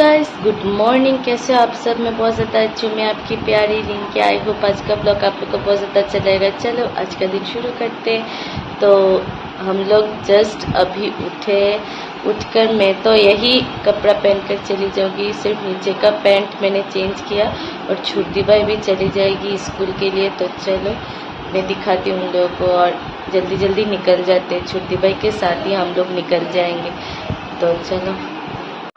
Guys, good morning. कैसे हो आप सब? मैं बहुत ज़्यादा अच्छी हूँ। मैं आपकी प्यारी रिंकी आई होप आज का ब्लॉग आप लोग को बहुत ज़्यादा अच्छा लगेगा। चलो आज का दिन शुरू करते हैं। तो हम लोग जस्ट अभी उठकर मैं तो यही कपड़ा पहन कर चली जाऊँगी। सिर्फ नीचे का पैंट मैंने चेंज किया और छोटी भाई भी चली जाएगी स्कूल के लिए। तो चलो मैं दिखाती हूँ उन लोगों को और जल्दी जल्दी निकल जाते हैं। छोटी भाई के साथ ही हम लोग निकल जाएंगे। तो चलो।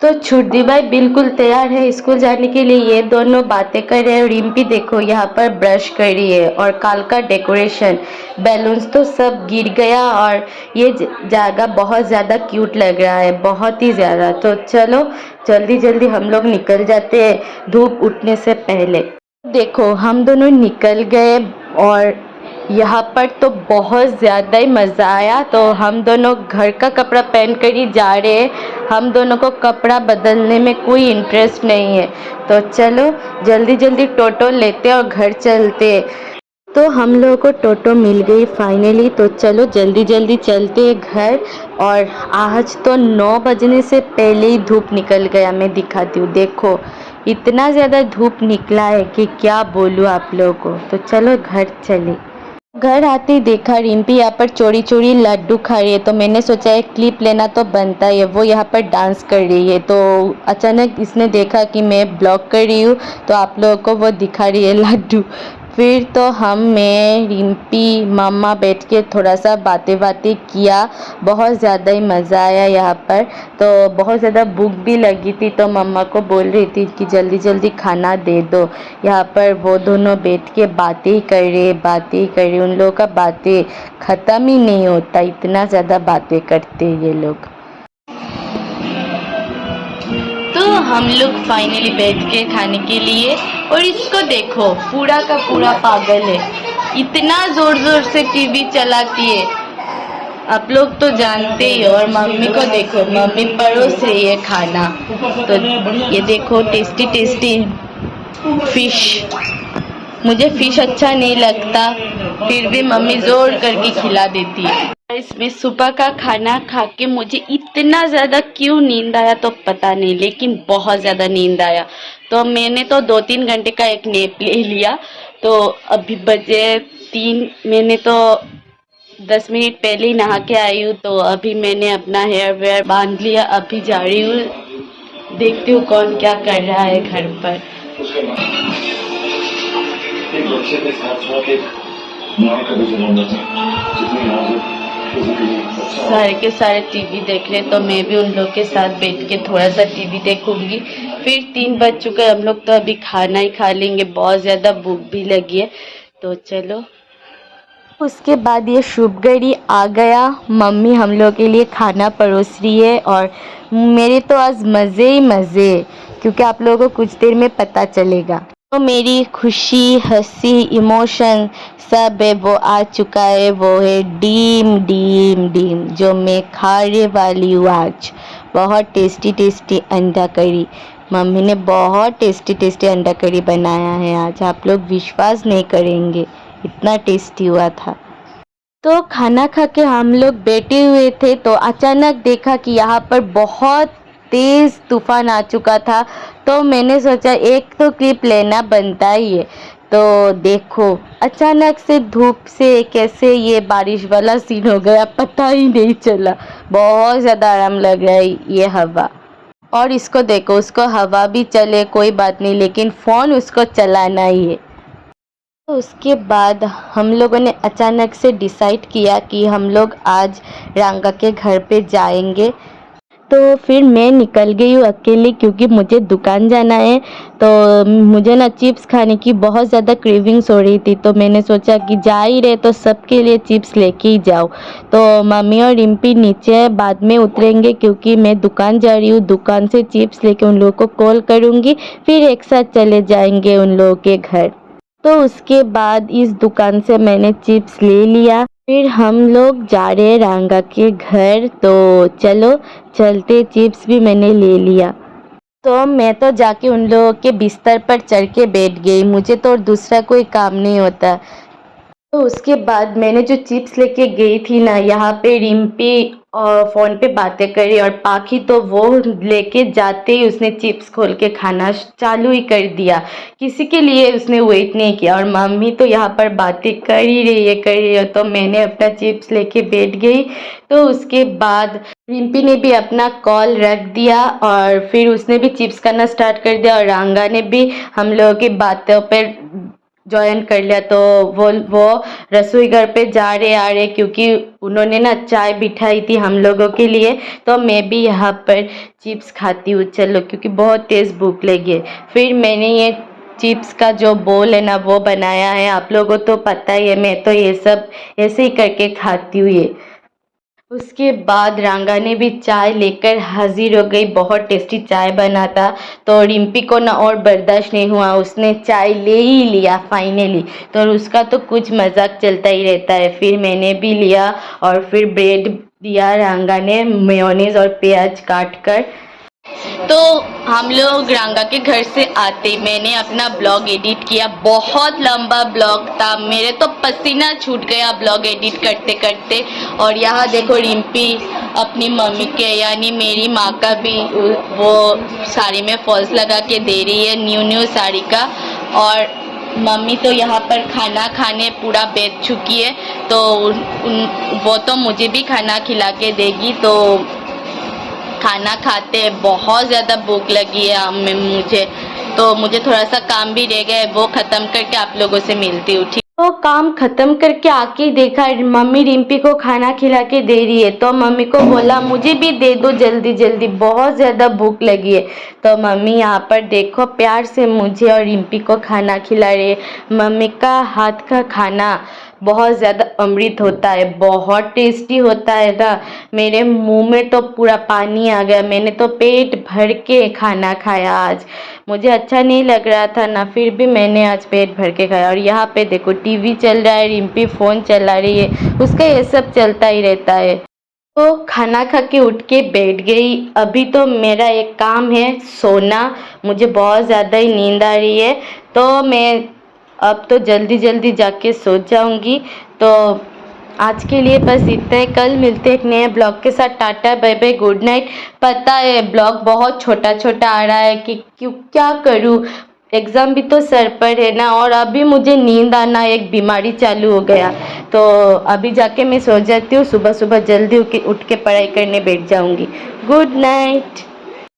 तो छुट्टी भाई बिल्कुल तैयार है स्कूल जाने के लिए। ये दोनों बातें कर रहे हैं। रिम्पी देखो यहाँ पर ब्रश कर रही है और काल का डेकोरेशन बैलून्स तो सब गिर गया और ये जगह बहुत ज़्यादा क्यूट लग रहा है, बहुत ही ज़्यादा। तो चलो जल्दी जल्दी हम लोग निकल जाते हैं धूप उठने से पहले। देखो हम दोनों निकल गए और यहाँ पर तो बहुत ज़्यादा ही मज़ा आया। तो हम दोनों घर का कपड़ा पहन कर ही जा रहे हैं। हम दोनों को कपड़ा बदलने में कोई इंटरेस्ट नहीं है। तो चलो जल्दी जल्दी टोटो लेते और घर चलते। तो हम लोगों को टोटो मिल गई फाइनली। तो चलो जल्दी जल्दी चलते हैं घर। और आज तो 9 बजने से पहले ही धूप निकल गया। मैं दिखाती हूँ, देखो इतना ज़्यादा धूप निकला है कि क्या बोलूँ आप लोगों को। तो चलो घर चले। घर आते ही देखा रिम्पी यहाँ पर चोरी चोरी लड्डू खा रही है। तो मैंने सोचा एक क्लिप लेना तो बनता है। वो यहाँ पर डांस कर रही है। तो अचानक इसने देखा कि मैं ब्लॉग कर रही हूँ तो आप लोगों को वो दिखा रही है लड्डू। फिर तो मैं रिम्पी मामा बैठ के थोड़ा सा बातें किया। बहुत ज़्यादा ही मज़ा आया यहाँ पर। तो बहुत ज़्यादा भूख भी लगी थी तो मम्मा को बोल रही थी कि जल्दी जल्दी खाना दे दो। यहाँ पर वो दोनों बैठ के बातें ही कर रहे। उन लोगों का बातें ख़त्म ही नहीं होता, इतना ज़्यादा बातें करते ये लोग। तो हम लोग फाइनली बैठ के खाने के लिए। और इसको देखो पूरा का पूरा पागल है, इतना जोर जोर से टीवी चलाती है। आप लोग तो जानते ही हो। और मम्मी को देखो, मम्मी परोस रही है खाना। तो ये देखो टेस्टी टेस्टी फिश। मुझे फिश अच्छा नहीं लगता, फिर भी मम्मी जोर करके खिला देती है। इसमें सुबह का खाना खा के मुझे इतना ज़्यादा क्यों नींद आया तो पता नहीं, लेकिन बहुत ज़्यादा नींद आया। तो मैंने तो 2-3 घंटे का एक नैप ले लिया। तो अभी बजे 3। मैंने तो 10 मिनट पहले ही नहा के आई हूँ। तो अभी मैंने अपना हेयर वेयर बांध लिया। अभी जा रही हूँ, देखती हूँ कौन क्या कर रहा है घर पर। एक बच्चे के साथ साथ एक माँ का भी जन्म होता है, जितनी नाजुक सारे के सारे टीवी देख रहे। तो मैं भी उन लोग के साथ बैठ के थोड़ा सा टीवी देखूंगी। फिर 3 बज चुके, हम लोग तो अभी खाना ही खा लेंगे। बहुत ज़्यादा भूख भी लगी है। तो चलो। उसके बाद ये शुभ घड़ी आ गया। मम्मी हम लोग के लिए खाना परोस रही है और मेरे तो आज मज़े ही मज़े, क्योंकि आप लोगों को कुछ देर में पता चलेगा। तो मेरी खुशी, हंसी, इमोशन सब है वो आ चुका है। वो है डीम डीम डीम, जो मैं खाने वाली हूँ आज। बहुत टेस्टी टेस्टी अंडा करी। मम्मी ने बहुत टेस्टी टेस्टी अंडा करी बनाया है आज। आप लोग विश्वास नहीं करेंगे, इतना टेस्टी हुआ था। तो खाना खा के हम लोग बैठे हुए थे तो अचानक देखा कि यहाँ पर बहुत तेज़ तूफान आ चुका था। तो मैंने सोचा एक तो क्लिप लेना बनता ही है। तो देखो अचानक से धूप से कैसे ये बारिश वाला सीन हो गया, पता ही नहीं चला। बहुत ज़्यादा आराम लग रहा है ये हवा। और इसको देखो, उसको हवा भी चले कोई बात नहीं, लेकिन फ़ोन उसको चलाना ही है। तो उसके बाद हम लोगों ने अचानक से डिसाइड किया कि हम लोग आज रंगा के घर पे जाएंगे। तो फिर मैं निकल गई हूँ अकेले, क्योंकि मुझे दुकान जाना है। तो मुझे ना चिप्स खाने की बहुत ज़्यादा क्रेविंग्स हो रही थी। तो मैंने सोचा कि जा ही रहे तो सबके लिए चिप्स लेके ही जाओ। तो मम्मी और रिम्पी नीचे बाद में उतरेंगे, क्योंकि मैं दुकान जा रही हूँ। दुकान से चिप्स लेके उन लोगों को कॉल करूँगी, फिर एक साथ चले जाएंगे उन लोगों के घर। तो उसके बाद इस दुकान से मैंने चिप्स ले लिया। फिर हम लोग जा रहे हैं रंगा के घर। तो चलो चलते, चिप्स भी मैंने ले लिया। तो मैं तो जाके उन लोगों के बिस्तर पर चढ़ के बैठ गई। मुझे तो और दूसरा कोई काम नहीं होता। तो उसके बाद मैंने जो चिप्स लेके गई थी ना, यहाँ पे रिम्पी और फ़ोन पे बातें करी और पाखी तो वो लेके जाते ही उसने चिप्स खोल के खाना चालू ही कर दिया। किसी के लिए उसने वेट नहीं किया और मम्मी तो यहाँ पर बातें कर ही रही है तो मैंने अपना चिप्स लेके बैठ गई। तो उसके बाद रिम्पी ने भी अपना कॉल रख दिया और फिर उसने भी चिप्स खाना स्टार्ट कर दिया और रांगा ने भी हम लोगों की बातों पर जॉइन कर लिया। तो वो रसोई घर पे जा रहे आ रहे क्योंकि उन्होंने ना चाय बिठाई थी हम लोगों के लिए। तो मैं भी यहाँ पर चिप्स खाती हूँ चलो, क्योंकि बहुत तेज़ भूख लगी है। फिर मैंने ये चिप्स का जो बोल है ना वो बनाया है, आप लोगों को तो पता ही है, मैं तो ये सब ऐसे ही करके खाती हूँ ये। उसके बाद रांगा ने भी चाय लेकर हाजिर हो गई। बहुत टेस्टी चाय बना था। तो रिम्पी को ना और बर्दाश्त नहीं हुआ, उसने चाय ले ही लिया फाइनली। तो उसका तो कुछ मजाक चलता ही रहता है। फिर मैंने भी लिया और फिर ब्रेड दिया रांगा ने मेयोनीज और प्याज काट कर। तो हम लोग रांगा के घर से आते मैंने अपना ब्लॉग एडिट किया। बहुत लंबा ब्लॉग था, मेरे तो पसीना छूट गया ब्लॉग एडिट करते करते। और यहाँ देखो रिम्पी अपनी मम्मी के यानी मेरी माँ का भी वो साड़ी में फॉल्स लगा के दे रही है, न्यू साड़ी का। और मम्मी तो यहाँ पर खाना खाने पूरा बैठ चुकी है। तो वो तो मुझे भी खाना खिला के देगी। तो खाना खाते हैं, बहुत ज़्यादा भूख लगी है मुझे। तो मुझे थोड़ा सा काम भी रह गया है, वो ख़त्म करके आप लोगों से मिलती हूँ, ठीक। तो काम ख़त्म करके आके देखा मम्मी रिम्पी को खाना खिला के दे रही है। तो मम्मी को बोला मुझे भी दे दो जल्दी जल्दी, बहुत ज़्यादा भूख लगी है। तो मम्मी यहाँ पर देखो प्यार से मुझे और रिम्पी को खाना खिला रही है। मम्मी का हाथ का खाना बहुत ज़्यादा अमृत होता है, बहुत टेस्टी होता है ना। मेरे मुंह में तो पूरा पानी आ गया, मैंने तो पेट भर के खाना खाया आज। मुझे अच्छा नहीं लग रहा था ना, फिर भी मैंने आज पेट भर के खाया। और यहाँ पे देखो टीवी चल रहा है, रिम्पी फ़ोन चला रही है, उसका ये सब चलता ही रहता है। तो खाना खा के उठ के बैठ गई। अभी तो मेरा एक काम है सोना, मुझे बहुत ज़्यादा ही नींद आ रही है। तो मैं अब तो जल्दी जल्दी जाके सो जाऊंगी। तो आज के लिए बस इतना ही, कल मिलते हैं एक नए ब्लॉग के साथ। Tata bye bye good night. पता है ब्लॉग बहुत छोटा छोटा आ रहा है कि क्यों क्या करूं, एग्ज़ाम भी तो सर पर है ना, और अभी मुझे नींद आना एक बीमारी चालू हो गया। तो अभी जाके मैं सो जाती हूँ, सुबह सुबह जल्दी उठ के पढ़ाई करने बैठ जाऊंगी। Good night.